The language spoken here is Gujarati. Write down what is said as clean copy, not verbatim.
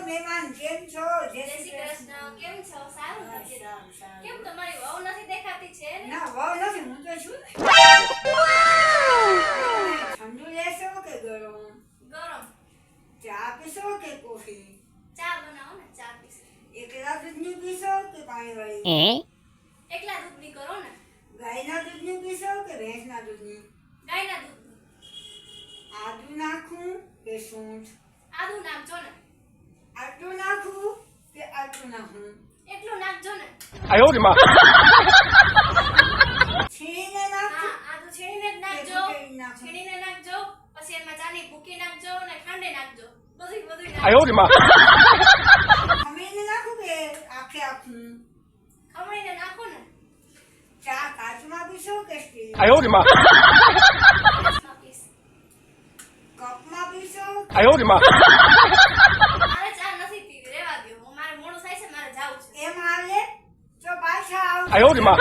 મહેમાન કેમ છો? જય શ્રી કૃષ્ણ. કેમ છો? સારું ને? કેમ તમારી વહુ નથી દેખાતી છે ને? ના વહુ નથી, હું તો છું ને. ઠંડુ લેશો કે ગરમ? ગરમ ચા પીશો કે કોફી? ચા બનાવો ને, ચા પીશે. એકલા દૂધની પીશો કે પાણીવાળી? એકલા દૂધની કરો ને. ગાયના દૂધની પીશો કે ભેંસના દૂધની? ગાયના દૂધની. આદુ નાખું કે સૂંઠ? આદુ નાખજો ને. આટલું નાખું કે આટલું નાખું? એટલું નાખજો ને. 哎呦我的妈！ છીણીને નાખું હા, આદુ છીણીને જ કે નાખજો. કૂટીને નાખું? છીણીને નાખજો. પછી એમાં ચાની ભૂકી નાખજો ને ખાંડે નાખજો. બધું 哎呦我的妈！ ખમીને નાખું કે આખે આખું? ખમણીને નાખો ને. ચા કાચમાં પીશો કે સ્ટીલ? 哎呦我的妈！ પીસ. કપમાં પીશો? 哎呦我的妈！ મારે ચા નથી પીવી, રહેવા દ્યો. મારે મોડું થાય છે, મારે જાવું છે. એમ હાલે તો પાછા આવ. 哎呦我的妈！